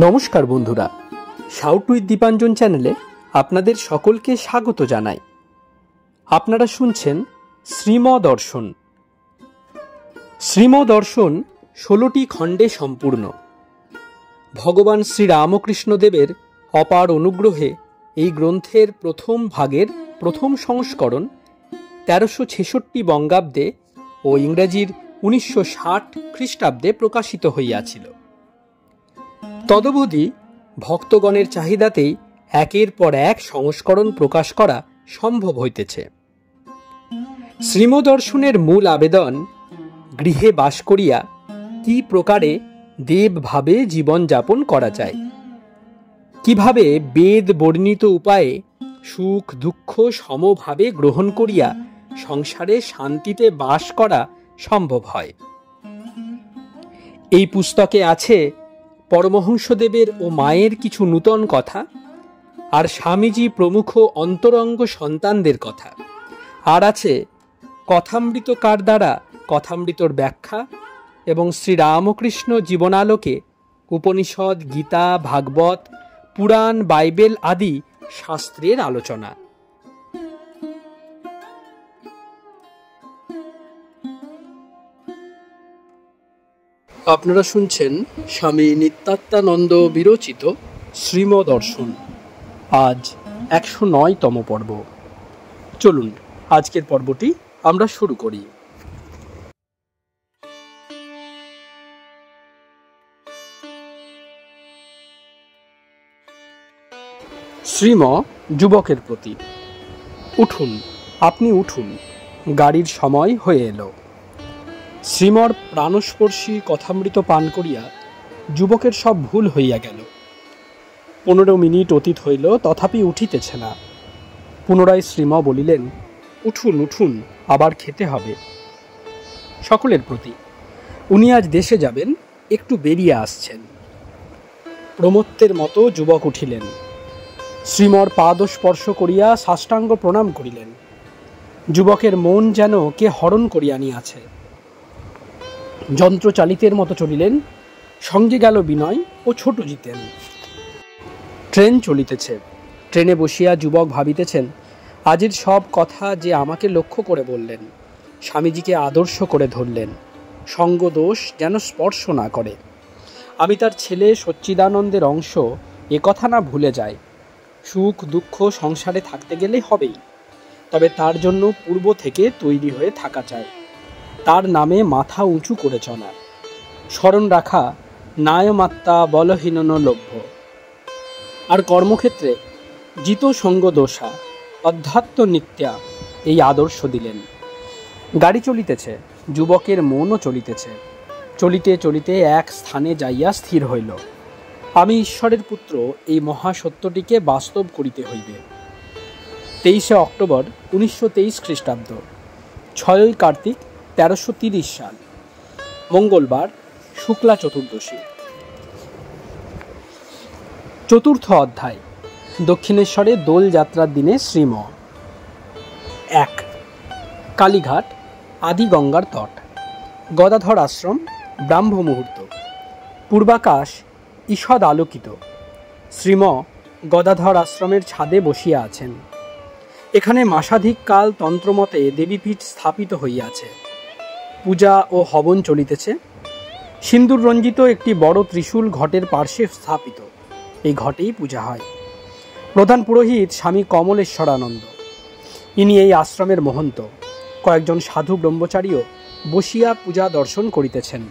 নমস্কার বন্ধুরা, shout with Dipanjan চ্যানেলে আপনাদের সকলকে স্বাগত জানাই। আপনারা শুনছেন শ্রীমদর্শন। শ্রীমদর্শন 16টি খণ্ডে সম্পূর্ণ। ভগবান শ্রীরামকৃষ্ণদেবের অপার অনুগ্রহে এই গ্রন্থের প্রথম ভাগের প্রথম সংস্করণ 1366 বঙ্গাব্দে ও ইংরেজির 1960 খ্রিস্টাব্দে প্রকাশিত হইয়াছিল। তদবধি ভক্তগণের চাহিদাতেই একের পর এক সংস্করণ প্রকাশ করা সম্ভব হইতেছে। শ্রীমদর্শনের মূল আবেদন, গৃহে বাস করিয়া কি প্রকারে দেবভাবে জীবনযাপন করা যায়, কিভাবে বেদ বর্ণিত উপায়ে সুখ দুঃখ সমভাবে গ্রহণ করিয়া সংসারে শান্তিতে বাস করা সম্ভব হয়। এই পুস্তকে আছে পরমহংসদেবের ও মায়ের কিছু নূতন কথা, আর স্বামীজি প্রমুখ অন্তরঙ্গ সন্তানদের কথা, আর আছে কথামৃতকার দ্বারা কথামৃতর ব্যাখ্যা এবং শ্রীরামকৃষ্ণ জীবনালোকে উপনিষদ, গীতা, ভাগবত, পুরাণ, বাইবেল আদি শাস্ত্রের আলোচনা। আপনারা শুনছেন স্বামী নিত্যাত্মানন্দ বিরচিত শ্রীমদর্শন। আজ 109তম পর্ব। চলুন আজকের পর্বটি আমরা শুরু করি। শ্রীম যুবকের প্রতি। উঠুন, আপনি উঠুন, গাড়ির সময় হয়ে এলো। শ্রীমর প্রাণস্পর্শী কথামৃত পান করিয়া যুবকের সব ভুল হইয়া গেল। 15 মিনিট অতীত হইল, তথাপি উঠিতেছে না। পুনরায় শ্রীম বলিলেন, উঠুন উঠুন, আবার খেতে হবে। সকলের প্রতি। উনি আজ দেশে যাবেন, একটু বেরিয়ে আসছেন। প্রমত্তের মতো যুবক উঠিলেন। শ্রীমর পাদ স্পর্শ করিয়া সাষ্টাঙ্গ প্রণাম করিলেন। যুবকের মন যেন কে হরণ করিয়া নিয়াছে। যন্ত্রচালিতের মতো চলিলেন। সঙ্গে গেল বিনয় ও ছোট জিতেন। ট্রেন চলিতেছে। ট্রেনে বসিয়া যুবক ভাবিতেছেন, আজের সব কথা যে আমাকে লক্ষ্য করে বললেন, স্বামীজিকে আদর্শ করে ধরলেন, সঙ্গদোষ যেন স্পর্শ না করে। আমি তার ছেলে সচ্চিদানন্দের অংশ, এ কথা না ভুলে যায়। সুখ দুঃখ সংসারে থাকতে গেলে হবেই, তবে তার জন্য পূর্ব থেকে তৈরি হয়ে থাকা চাই। তার নামে মাথা উঁচু করে চলা, স্মরণ রাখা নায়মাত্তা বলহীনন লভ্য। আর কর্মক্ষেত্রে জিত সঙ্গ দোষা অধ্যাত্ম নিত্যা, এই আদর্শ দিলেন। গাড়ি চলিতেছে, যুবকের মনও চলিতেছে। চলিতে চলিতে এক স্থানে যাইয়া স্থির হইল, আমি ঈশ্বরের পুত্র, এই মহাসত্যটিকে বাস্তব করিতে হইবে। 23 অক্টোবর 1923 খ্রিস্টাব্দ, 6 কার্তিক 1330 সাল, মঙ্গলবার, শুক্লা চতুর্দশী। চতুর্থ অধ্যায়। দক্ষিণেশ্বরে দোল যাত্রার দিনে শ্রীম। 1 কালীঘাট, আদি গঙ্গার তট, গদাধর আশ্রম, ব্রাহ্ম মুহূর্ত, পূর্বাকাশ ঈষদ আলোকিত। শ্রীম গদাধর আশ্রমের ছাদে বসিয়া আছেন। এখানে মাসাধিক কাল তন্ত্রমতে দেবীপীঠ স্থাপিত হইয়াছে। পূজা ও হবন চলিতেছে। সিন্দুর রঞ্জিত একটি বড় ত্রিশূল ঘটের পার্শ্বে স্থাপিত। এই ঘটেই পূজা হয়। প্রধান পুরোহিত স্বামী কমলেশ্বরানন্দ, ইনি এই আশ্রমের মহন্ত। কয়েকজন সাধু ব্রহ্মচারীও বসিয়া পূজা দর্শন করিতেছেন।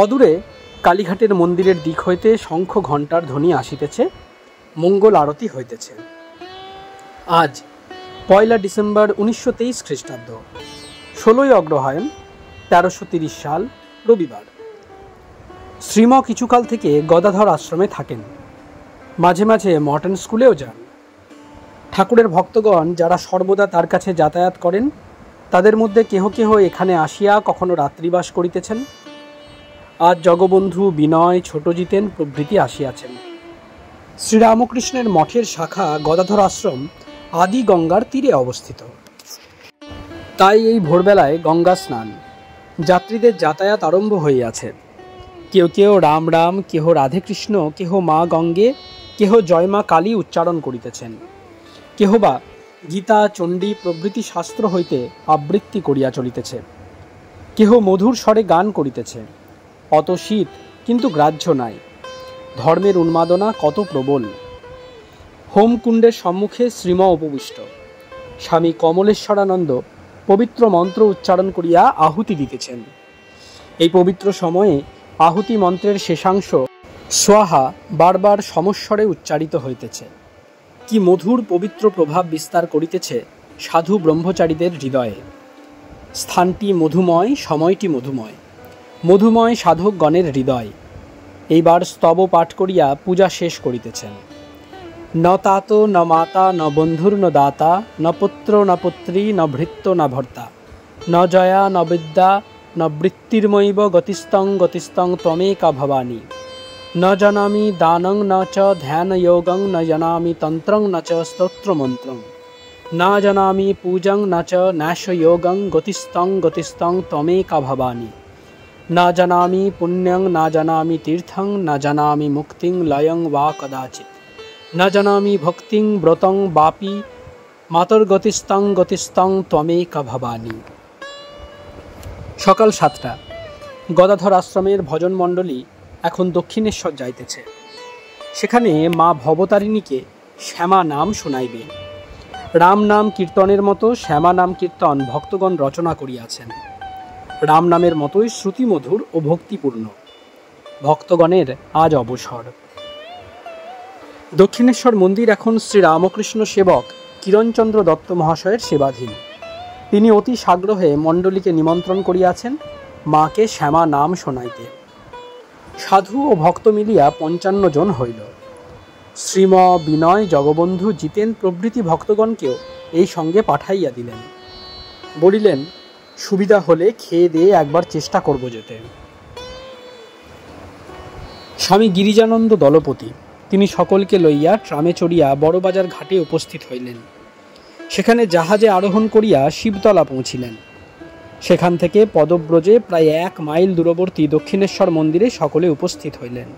অদূরে কালীঘাটের মন্দিরের দিক হইতে শঙ্খ ঘণ্টার ধ্বনি আসিতেছে, মঙ্গল আরতি হইতেছে। আজ 1 ডিসেম্বর 1923 খ্রিস্টাব্দ, 16 অগ্রহায়ণ 1330 সাল, রবিবার। শ্রীম কিছুকাল থেকে গদাধর আশ্রমে থাকেন। মাঝে মাঝে মর্টন স্কুলেও যান। ঠাকুরের ভক্তগণ যারা সর্বদা তার কাছে যাতায়াত করেন, তাদের মধ্যে কেহ কেহ এখানে আসিয়া কখনো রাত্রিবাস করিতেছেন। আজ জগবন্ধু, বিনয়, ছোট জিতেন প্রভৃতি আসিয়াছেন। শ্রীরামকৃষ্ণের মঠের শাখা গদাধর আশ্রম আদি গঙ্গার তীরে অবস্থিত। তাই এই ভোরবেলায় গঙ্গা স্নান, যাত্রীদের যাতায়াত আরম্ভ হইয়াছে। কেউ কেউ রাম রাম, কেহ রাধে কৃষ্ণ, কেহ মা গঙ্গে, কেহ জয় মা কালী উচ্চারণ করিতেছেন, কেহ বা গীতা চণ্ডী প্রভৃতি শাস্ত্র হইতে আবৃত্তি করিয়া চলিতেছে, কেহ মধুর স্বরে গান করিতেছে। অত শীত, কিন্তু গ্রাহ্য নাই। ধর্মের উন্মাদনা কত প্রবল। হোমকুণ্ডের সম্মুখে শ্রীম উপবিষ্ট। স্বামী কমলেশ্বরানন্দ পবিত্র মন্ত্র উচ্চারণ করিয়া আহুতি দিতেছেন। এই পবিত্র সময়ে আহুতি মন্ত্রের শেষাংশ স্বাহা বারবার সমস্বরে উচ্চারিত হইতেছে। কি মধুর পবিত্র প্রভাব বিস্তার করিতেছে সাধু ব্রহ্মচারীদের হৃদয়ে। স্থানটি মধুময়, সময়টি মধুময়, মধুময় সাধকগণের হৃদয়। এইবার স্তব পাঠ করিয়া পূজা শেষ করিতেছেন। ন তাত ন মাতা ন বন্ধুর ন দাতা ন পুত্র ন পুত্রী ন ভৃত্য ন ভর্তা ন জয়া ন বিদ্যা ন বৃত্তির্মৈব গতিস্তং গতিস্তং ত্বমেকা ভবানী। ন জানামি দানং ন চ ধ্যানযোগং ন জানামি তন্ত্রং ন চ স্তোত্রমন্ত্রং ন জানামি পূজং ন চ ন্যাসযোগং গতিস্তং গতিস্তং ত্বমেকা ভবানী। ন জানামি পুণ্যং ন জানামি তীর্থং ন জানামি মুক্তিং লয়ং বা কদাচিৎ ন জানামি ভক্তিং ব্রতং বাপি মাতর্গতিস্তং গতিস্তং ত্বমেকা ভবানী। সকাল 7টা। গদাধর আশ্রমের ভজন মণ্ডলী এখন দক্ষিণেশ্বর যাইতেছে। সেখানে মা ভবতারিণীকে শ্যামা নাম শোনাইবে। রাম নাম কীর্তনের মতো শ্যামা নাম কীর্তন ভক্তগণ রচনা করিয়াছেন। রাম নামের মতোই শ্রুতিমধুর ও ভক্তিপূর্ণ। ভক্তগণের আজ অবসর। দক্ষিণেশ্বর মন্দির এখন শ্রী রামকৃষ্ণ সেবক কিরণচন্দ্র দত্ত মহাশয়ের সেবাধীন। তিনি অতি সাগ্রহে মণ্ডলীকে নিমন্ত্রণ করিয়াছেন মাকে শ্যামা নাম শোনাইতে। সাধু ও ভক্ত মিলিয়া 55 জন হইল। শ্রীম বিনয়, জগবন্ধু, জিতেন প্রভৃতি ভক্তগণকেও এই সঙ্গে পাঠাইয়া দিলেন। বলিলেন, সুবিধা হলে খেয়ে দিয়ে একবার চেষ্টা করব যেতে। স্বামী গিরিজানন্দ দলপতি তিনি সকলকে লইয়া ট্রামে চড়িয়া বড়বাজার ঘাটে উপস্থিত হইলেন। সেখানে জাহাজে আরোহণ করিয়া শিবতলা পৌঁছিলেন। সেখান থেকে পদব্রজে প্রায় 1 মাইল দূরবর্তী দক্ষিণেশ্বর মন্দিরে সকলে উপস্থিত হইলেন।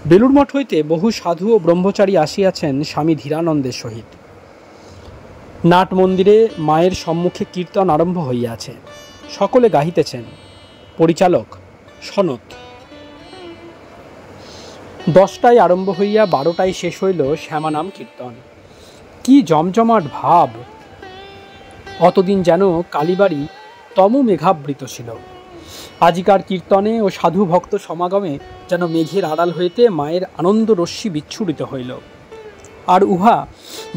বেলুড়মঠ হইতে বহু সাধু ও ব্রহ্মচারী আসিয়াছেন স্বামী ধীরানন্দের সহিত। নাট মন্দিরে মায়ের সম্মুখে কীর্তন আরম্ভ হইয়াছে। সকলে গাহিতেছেন। পরিচালক সনত। 10টায় আরম্ভ হইয়া 12টায় শেষ হইল শ্যামা নাম কীর্তন। কি জমজমাট ভাব! অতদিন যেন কালীবাড়ি তম মেঘাবৃত ছিল। আজিকার কীর্তনে ও সাধু ভক্ত সমাগমে যেন মেঘের আড়াল হইতে মায়ের আনন্দ রশ্মি বিচ্ছুরিত হইল। আর উহা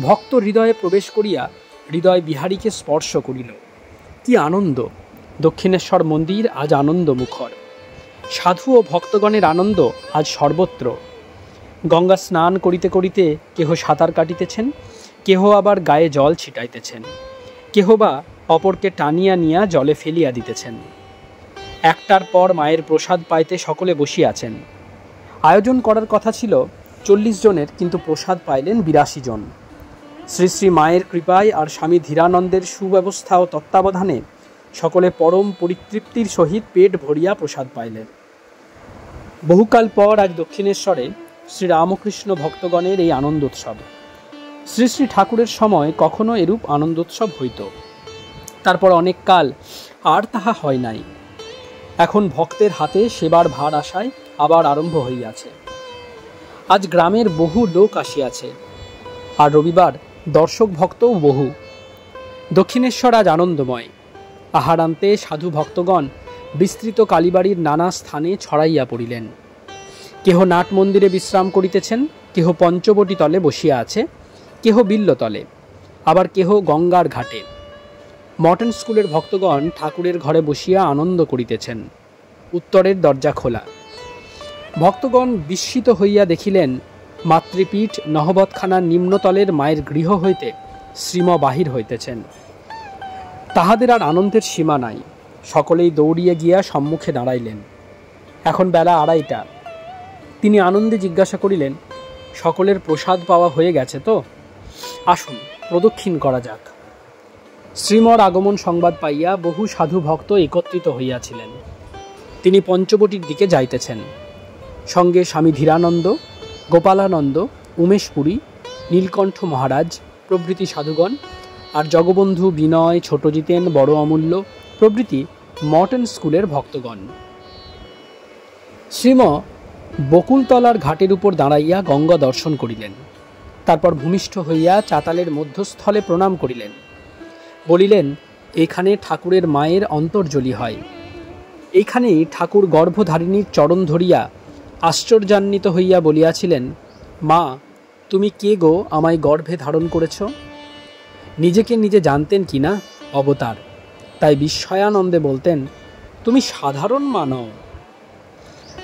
ভক্ত হৃদয়ে প্রবেশ করিয়া হৃদয় বিহারীকে স্পর্শ করিল। কি আনন্দ! দক্ষিণেশ্বর মন্দির আজ আনন্দ মুখর। সাধু ও ভক্তগণের আনন্দ আজ সর্বত্র। গঙ্গা স্নান করিতে করিতে কেহ সাঁতার কাটিতেছেন, কেহ আবার গায়ে জল ছিটাইতেছেন, কেহ বা অপরকে টানিয়া নিয়া জলে ফেলিয়া দিতেছেন। একটার পর মায়ের প্রসাদ পাইতে সকলে বসিয়াছেন। আয়োজন করার কথা ছিল 40 জনের, কিন্তু প্রসাদ পাইলেন 82 জন। শ্রী শ্রী মায়ের কৃপায় আর স্বামী ধীরানন্দের সুব্যবস্থা ও তত্ত্বাবধানে সকলে পরম পরিতৃপ্তির সহিত পেট ভরিয়া প্রসাদ পাইলেন। বহুকাল পর আজ দক্ষিণেশ্বরে শ্রী রামকৃষ্ণ ভক্তগণের এই আনন্দোৎসব। শ্রী শ্রী ঠাকুরের সময় কখনো এরূপ আনন্দোৎসব হইত, তারপর অনেক কাল আর তাহা হয় নাই। এখন ভক্তের হাতে সেবার ভার আসায় আবার আরম্ভ হইয়াছে। আজ গ্রামের বহু লোক আসিয়াছে, আর রবিবার দর্শক ভক্তও বহু। দক্ষিণেশ্বর আজ আনন্দময়। আহারান্তে সাধু ভক্তগণ বিস্তৃত কালীবাড়ির নানা স্থানে ছড়াইয়া পড়িলেন। কেহ নাট মন্দিরে বিশ্রাম করিতেছেন, কেহ পঞ্চবটী তলে বসিয়া আছে, কেহ বিল্লতলে, আবার কেহ গঙ্গার ঘাটে। মটন স্কুলের ভক্তগণ ঠাকুরের ঘরে বসিয়া আনন্দ করিতেছেন। উত্তরের দরজা খোলা। ভক্তগণ বিস্মিত হইয়া দেখিলেন মাতৃপীঠ নহবতখানার নিম্নতলের মায়ের গৃহ হইতে শ্রীম বাহির হইতেছেন। তাহাদের আর আনন্দের সীমা নাই। সকলেই দৌড়িয়ে গিয়া সম্মুখে দাঁড়াইলেন। এখন বেলা 2:30। তিনি আনন্দে জিজ্ঞাসা করিলেন, সকলের প্রসাদ পাওয়া হয়ে গেছে তো? আসুন প্রদক্ষিণ করা যাক। শ্রীমর আগমন সংবাদ পাইয়া বহু সাধু ভক্ত একত্রিত হইয়াছিলেন। তিনি পঞ্চবটির দিকে যাইতেছেন। সঙ্গে স্বামী ধীরানন্দ, গোপালানন্দ, উমেশপুরী, নীলকণ্ঠ মহারাজ প্রভৃতি সাধুগণ, আর জগবন্ধু, বিনয়, ছোটজিতেন, বড় অমূল্য প্রভৃতি মর্টন স্কুলের ভক্তগণ। শ্রীম বকুলতলার ঘাটের উপর দাঁড়াইয়া গঙ্গা দর্শন করিলেন। তারপর ভূমিষ্ঠ হইয়া চাতালের মধ্যস্থলে প্রণাম করিলেন। বলিলেন, এখানে ঠাকুরের মায়ের অন্তর্জলি হয়। এইখানেই ঠাকুর গর্ভধারিণীর চরণ ধরিয়া আশ্চর্যান্বিত হইয়া বলিয়াছিলেন, মা, তুমি কে গো আমায় গর্ভে ধারণ করেছ? নিজেকে নিজে জানতেন কিনা অবতার, তাই বিস্ময়ানন্দে বলতেন, তুমি সাধারণ মা নও।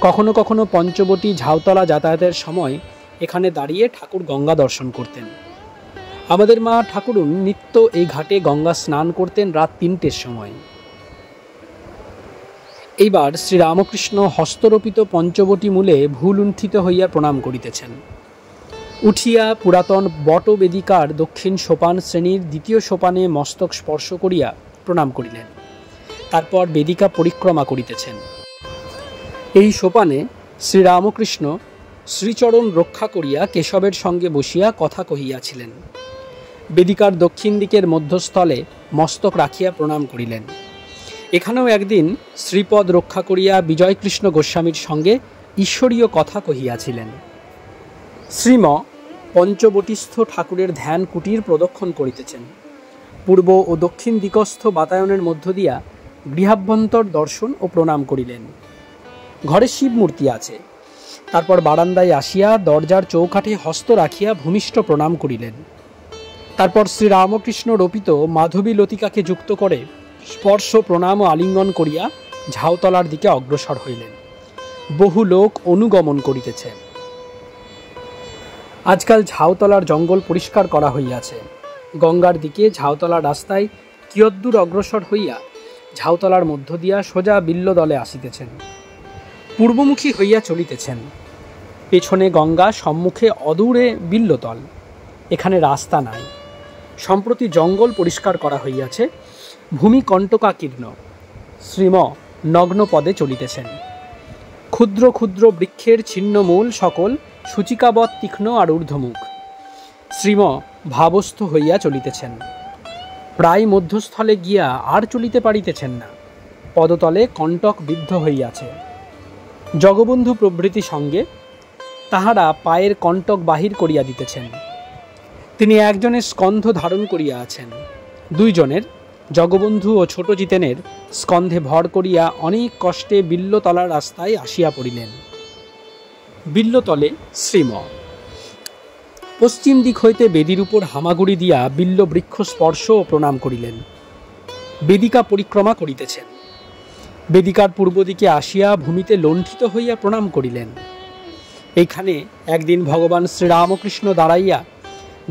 কখনো কখনো পঞ্চবটী ঝাউতলা যাতায়াতের সময় এখানে দাঁড়িয়ে ঠাকুর গঙ্গা দর্শন করতেন। আমাদের মা ঠাকুরুন নিত্য এই ঘাটে গঙ্গা স্নান করতেন রাত 3টের সময়। এইবার শ্রীরামকৃষ্ণ হস্তরোপিত পঞ্চবটী মূলে ভুলুণ্ঠিত হইয়া প্রণাম করিতেছেন। উঠিয়া পুরাতন বটবেদিকার দক্ষিণ সোপান শ্রেণীর 2য় সোপানে মস্তক স্পর্শ করিয়া প্রণাম করিলেন। তারপর বেদিকা পরিক্রমা করিতেছেন। এই সোপানে শ্রীরামকৃষ্ণ শ্রীচরণ রক্ষা করিয়া কেশবের সঙ্গে বসিয়া কথা কহিয়াছিলেন। বেদিকার দক্ষিণ দিকের মধ্যস্থলে মস্তক রাখিয়া প্রণাম করিলেন। এখানেও একদিন শ্রীপদ রক্ষা করিয়া বিজয়কৃষ্ণ গোস্বামীর সঙ্গে ঈশ্বরীয় কথা কহিয়াছিলেন। শ্রীম পঞ্চবটিস্থ ঠাকুরের ধ্যান কুটির প্রদক্ষিণ করিতেছেন। পূর্ব ও দক্ষিণ দিকস্থ বাতায়নের মধ্য দিয়া গৃহাভ্যন্তর দর্শন ও প্রণাম করিলেন। ঘরে শিব মূর্তি আছে। তারপর বারান্দায় আসিয়া দরজার চৌকাঠে হস্ত রাখিয়া ভূমিষ্ঠ প্রণাম করিলেন। তারপর শ্রীরামকৃষ্ণ রোপিত মাধবী লতিকাকে যুক্ত করে স্পর্শ প্রণাম ও আলিঙ্গন করিয়া ঝাউতলার দিকে অগ্রসর হইলেন। বহু লোক অনুগমন করিতেছে। আজকাল ঝাউতলার জঙ্গল পরিষ্কার করা হইয়াছে। গঙ্গার দিকে ঝাউতলার রাস্তায় কিয়দ্দূর অগ্রসর হইয়া ঝাউতলার মধ্য দিয়া সোজা বিল্লদলে আসিতেছেন। পূর্বমুখী হইয়া চলিতেছেন। পেছনে গঙ্গা, সম্মুখে অদূরে বিল্লতল। এখানে রাস্তা নাই। সম্প্রতি জঙ্গল পরিষ্কার করা হইয়াছে। ভূমি কণ্টকাকীর্ণ। শ্রীম নগ্ন পদে চলিতেছেন। ক্ষুদ্র ক্ষুদ্র বৃক্ষের ছিন্নমূল সকল সূচিকাবৎ তীক্ষ্ণ আর ঊর্ধ্বমুখ। শ্রীম ভাবস্থ হইয়া চলিতেছেন। প্রায় মধ্যস্থলে গিয়া আর চলিতে পারিতেছেন না। পদতলে কণ্টক বিদ্ধ হইয়াছে। জগবন্ধু প্রভৃতি সঙ্গে তাহারা পায়ের কণ্টক বাহির করিয়া দিতেছেন। তিনি একজনের স্কন্ধ ধারণ করিয়া আছেন। 2 জনের, জগবন্ধু ও ছোট জিতেনের স্কন্ধে ভর করিয়া অনেক কষ্টে বিল্লতলার রাস্তায় আসিয়া পড়িলেন। বিল্লতলে শ্রীম পশ্চিম দিক হইতে বেদির উপর হামাগুড়ি দিয়া বিল্ল বৃক্ষ স্পর্শ ও প্রণাম করিলেন। বেদিকা পরিক্রমা করিতেছেন। বেদিকার পূর্ব দিকে আসিয়া ভূমিতে লণ্ঠিত হইয়া প্রণাম করিলেন। এইখানে একদিন ভগবান শ্রীরামকৃষ্ণ দাঁড়াইয়া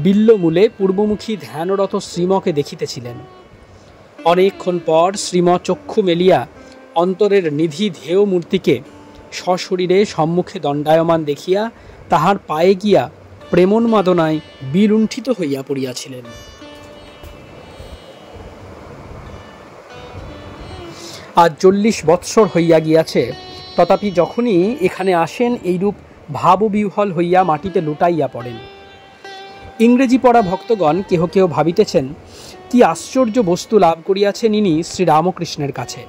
বিল্লমূলে পূর্বমুখী ধ্যানরত শ্রীমকে দেখিতেছিলেন। অনেকক্ষণ পর শ্রীম চক্ষু মেলিয়া অন্তরের নিধি ধেয় মূর্তিকে সশরীরে সম্মুখে দণ্ডায়মান দেখিয়া তাহার পায়ে গিয়া প্রেমোন্মাদনায় বিলুণ্ঠিত হইয়া পড়িয়াছিলেন। আজ 40 বৎসর হইয়া গিয়াছে, তথাপি যখনই এখানে আসেন এইরূপ ভাববিহ্বল হইয়া মাটিতে লুটাইয়া পড়েন। ইংরেজি পড়া ভক্তগণ কেহ কেহ ভাবিতেছেন, কি আশ্চর্য বস্তু লাভ করিয়াছেন ইনি শ্রীরামকৃষ্ণের কাছে।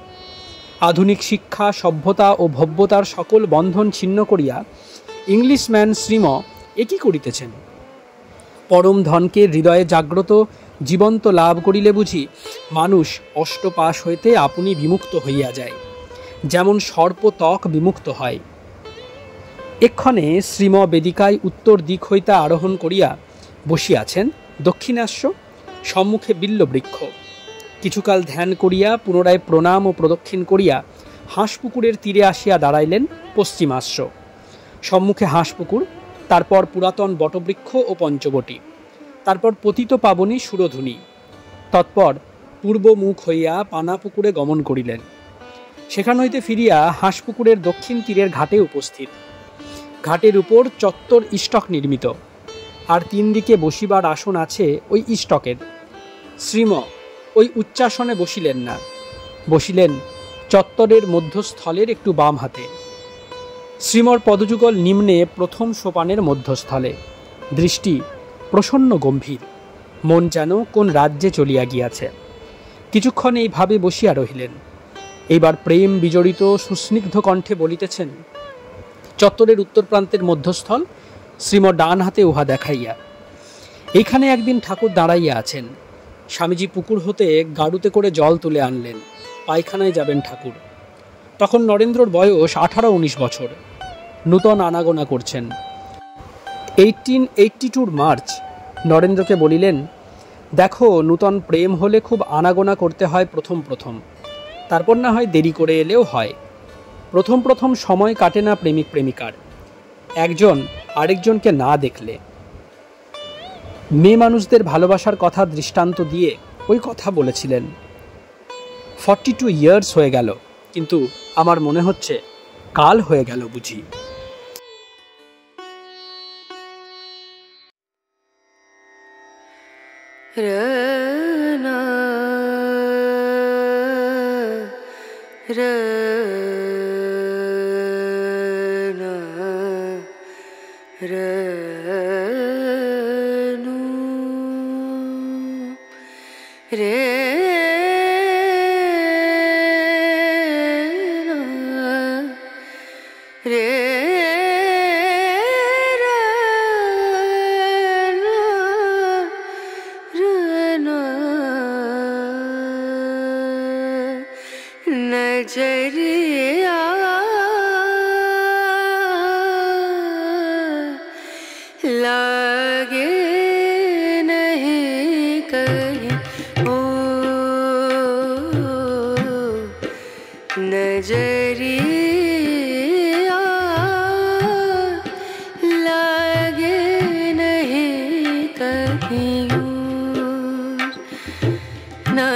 আধুনিক শিক্ষা, সভ্যতা ও ভব্যতার সকল বন্ধন ছিন্ন করিয়া ইংলিশম্যান শ্রীম একই করিতেছেন। পরম ধনকে হৃদয়ে জাগ্রত জীবন্ত লাভ করিলে বুঝি মানুষ অষ্টপাশ হইতে আপনি বিমুক্ত হইয়া যায়, যেমন সর্প ত্বক বিমুক্ত হয়। এক্ষণে শ্রীম বেদিকায় উত্তর দিক হইতে আরোহণ করিয়া বসিয়াছেন। দক্ষিণাস্য, সম্মুখে বিল্লবৃক্ষ। কিছুকাল ধ্যান করিয়া পুনরায় প্রণাম ও প্রদক্ষিণ করিয়া হাঁসপুকুরের তীরে আসিয়া দাঁড়াইলেন। পশ্চিমাস্য, সম্মুখে হাঁসপুকুর, তারপর পুরাতন বটবৃক্ষ ও পঞ্চবটী, তারপর পতিত পাবনী সুরধুনী। তৎপর পূর্ব মুখ হইয়া পানাপুকুরে গমন করিলেন। সেখান হইতে ফিরিয়া হাঁসপুকুরের দক্ষিণ তীরের ঘাটে উপস্থিত। ঘাটের উপর চত্বর ইষ্টক নির্মিত, আর 3 দিকে বসিবার আসন আছে ওই ইষ্টকের। শ্রীম ওই উচ্চাসনে বসিলেন না, বসিলেন চত্বরের মধ্যস্থলের একটু বাম হাতে। শ্রীমর পদযুগল নিম্নে প্রথম সোপানের মধ্যস্থলে। দৃষ্টি প্রসন্ন গম্ভীর, মন যেন কোন রাজ্যে চলিয়া গিয়াছে। কিছুক্ষণ এইভাবে বসিয়া রহিলেন। এইবার প্রেম বিজড়িত সুস্নিগ্ধ কণ্ঠে বলিতেছেন, চত্বরের উত্তর প্রান্তের মধ্যস্থল, শ্রীমর ডান হাতে উহা দেখাইয়া। এইখানে একদিন ঠাকুর দাঁড়াইয়া আছেন। স্বামীজি পুকুর হতে গাড়ুতে করে জল তুলে আনলেন। পায়খানায় যাবেন ঠাকুর। তখন নরেন্দ্রর বয়স 18-19 বছর। নূতন আনাগোনা করছেন। 1882 মার্চ নরেন্দ্রকে বলিলেন, দেখো, নূতন প্রেম হলে খুব আনাগোনা করতে হয় প্রথম, তারপর না হয় দেরি করে এলেও হয়। প্রথম সময় কাটে না প্রেমিক প্রেমিকার, একজন আরেকজনকে না দেখলে। মেয়ে মানুষদের ভালোবাসার কথা দৃষ্টান্ত দিয়ে ওই কথা বলেছিলেন। 42 ইয়ার্স হয়ে গেল, কিন্তু আমার মনে হচ্ছে কাল হয়ে গেল বুঝি। नजरिया लागे नहीं कहीं, ओ नजरिया लागे नहीं कहीं ना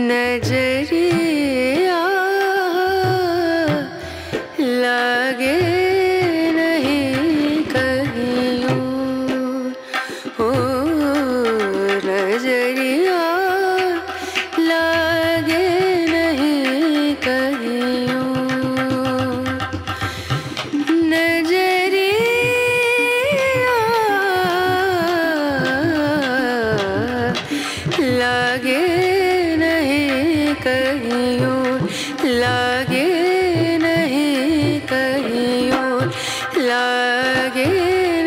नजरिया लागे नहीं कहीं ओ नजरिया लागे नहीं कहीं नजरिया लागे कहीं लागे नहीं कहीं लागे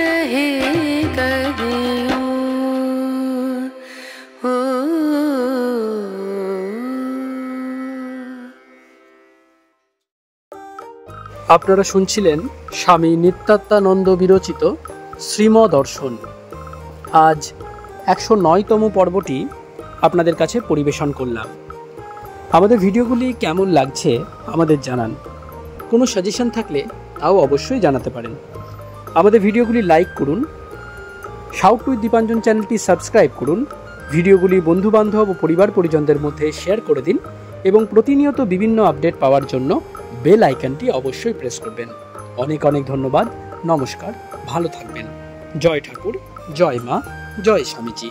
नहीं कहीं ओ। আপনারা শুনছিলেন স্বামী নিত্যাত্মানন্দ বিরচিত শ্রীম দর্শন। আজ 109তম পর্বটি আপনাদের কাছে পরিবেশন করলাম। আমাদের ভিডিওগুলি কেমন লাগছে আমাদের জানান। কোনো সাজেশন থাকলে তাও অবশ্যই জানাতে পারেন। আমাদের ভিডিওগুলি লাইক করুন, শাউট উইথ দীপাঞ্জন চ্যানেলটি সাবস্ক্রাইব করুন, ভিডিওগুলি বন্ধুবান্ধব ও পরিবার পরিজনদের মধ্যে শেয়ার করে দিন এবং প্রতিনিয়ত বিভিন্ন আপডেট পাওয়ার জন্য বেল আইকনটি অবশ্যই প্রেস করবেন। অনেক অনেক ধন্যবাদ। নমস্কার, ভালো থাকবেন। জয় ঠাকুর, জয় মা, জয় স্বামীজি।